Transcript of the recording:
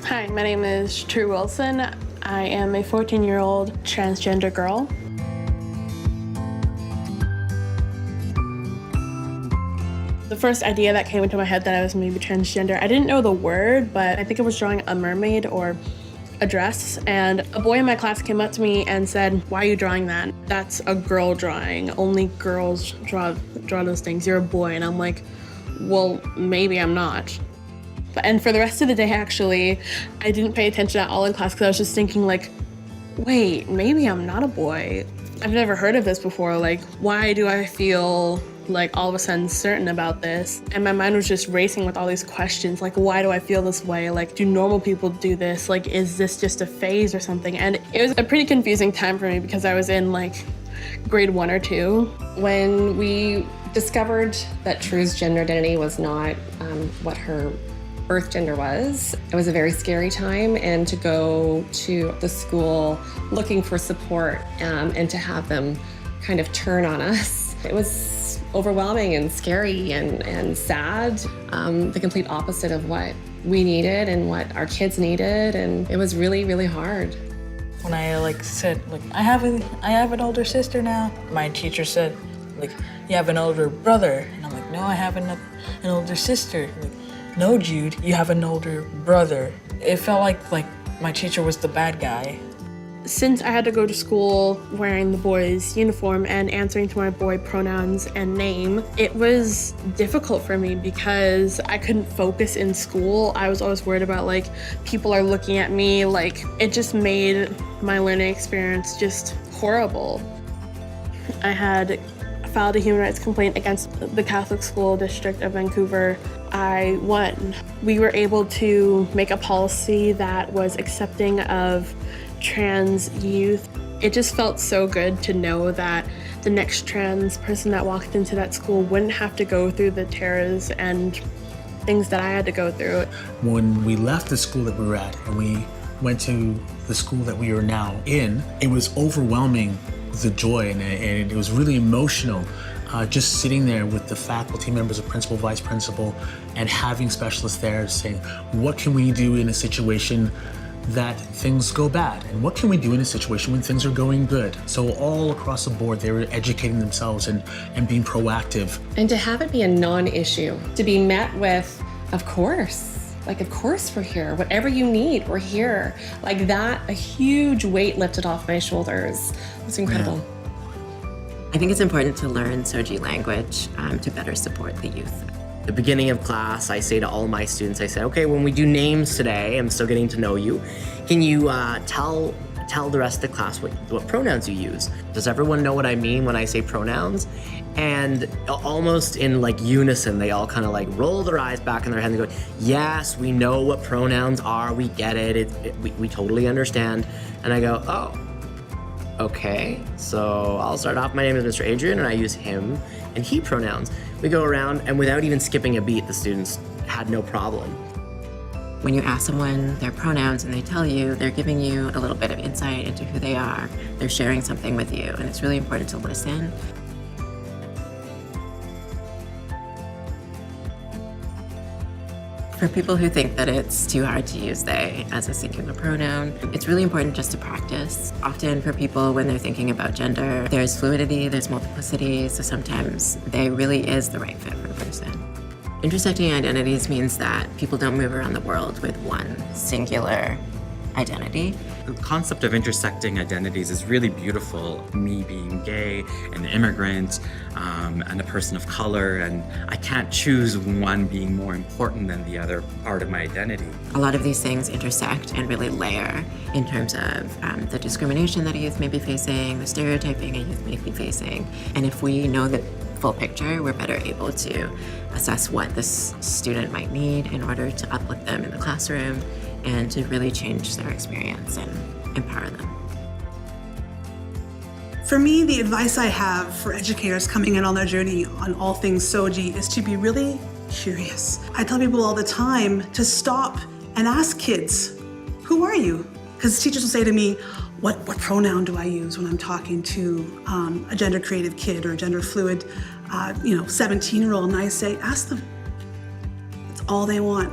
Hi, my name is True Wilson. I am a 14-year-old transgender girl. The first idea that came into my head that I was maybe transgender, I didn't know the word, but I think I was drawing a mermaid or a dress, and a boy in my class came up to me and said, "Why are you drawing that? That's a girl drawing. Only girls draw those things. You're a boy." And I'm like, well, maybe I'm not. And for the rest of the day, actually, I didn't pay attention at all in class because I was just thinking like, wait, maybe I'm not a boy. I've never heard of this before. Like, why do I feel like all of a sudden certain about this? And my mind was just racing with all these questions. Like, why do I feel this way? Like, do normal people do this? Like, is this just a phase or something? And it was a pretty confusing time for me because I was in like grade 1 or 2. When we discovered that True's gender identity was not what her birth gender was, it was a very scary time, and to go to the school looking for support and to have them kind of turn on us, it was overwhelming and scary and sad, the complete opposite of what we needed and what our kids needed, and it was really, really hard. When I said I have an older sister now, my teacher said you have an older brother, and I'm like, no, I have an older sister. Like, no, Jude, you have an older brother. It felt like my teacher was the bad guy. Since I had to go to school wearing the boys' uniform and answering to my boy pronouns and name, it was difficult for me because I couldn't focus in school. I was always worried about people are looking at me. It just made my learning experience just horrible. I had filed a human rights complaint against the Catholic School District of Vancouver. I won. We were able to make a policy that was accepting of trans youth. It just felt so good to know that the next trans person that walked into that school wouldn't have to go through the terrors and things that I had to go through. When we left the school that we were at and we went to the school that we are now in, it was overwhelming, the joy, and it was really emotional. Just sitting there with the faculty members, the principal, vice principal, and having specialists there saying, what can we do in a situation that things go bad? And what can we do in a situation when things are going good? So all across the board, they were educating themselves and being proactive. And to have it be a non-issue, to be met with, of course we're here. Whatever you need, we're here. Like that, a huge weight lifted off my shoulders. It was incredible. I think it's important to learn SOGI language to better support the youth. At the beginning of class, I say to all my students, I say, okay, when we do names today, I'm still getting to know you. Can you tell the rest of the class what pronouns you use? Does everyone know what I mean when I say pronouns? And almost in unison, they all kind of roll their eyes back in their head and go, yes, we know what pronouns are, we get it, we totally understand. And I go, oh, okay, so I'll start off. My name is Mr. Adrian, and I use him and he pronouns. We go around, and without even skipping a beat, the students had no problem. When you ask someone their pronouns and they tell you, they're giving you a little bit of insight into who they are. They're sharing something with you, and it's really important to listen. For people who think that it's too hard to use they as a singular pronoun, it's really important just to practice. Often for people when they're thinking about gender, there's fluidity, there's multiplicity, so sometimes they really is the right fit for a person. Intersecting identities means that people don't move around the world with one singular identity. The concept of intersecting identities is really beautiful. Me being gay, an immigrant, and a person of color, and I can't choose one being more important than the other part of my identity. A lot of these things intersect and really layer in terms of the discrimination that a youth may be facing, the stereotyping a youth may be facing, and if we know the full picture, we're better able to assess what this student might need in order to uplift them in the classroom and to really change their experience and empower them. For me, the advice I have for educators coming in on their journey on all things SOGI is to be really curious. I tell people all the time to stop and ask kids, who are you? Because teachers will say to me, what pronoun do I use when I'm talking to a gender creative kid or a gender fluid 17-year-old? And I say, ask them. It's all they want.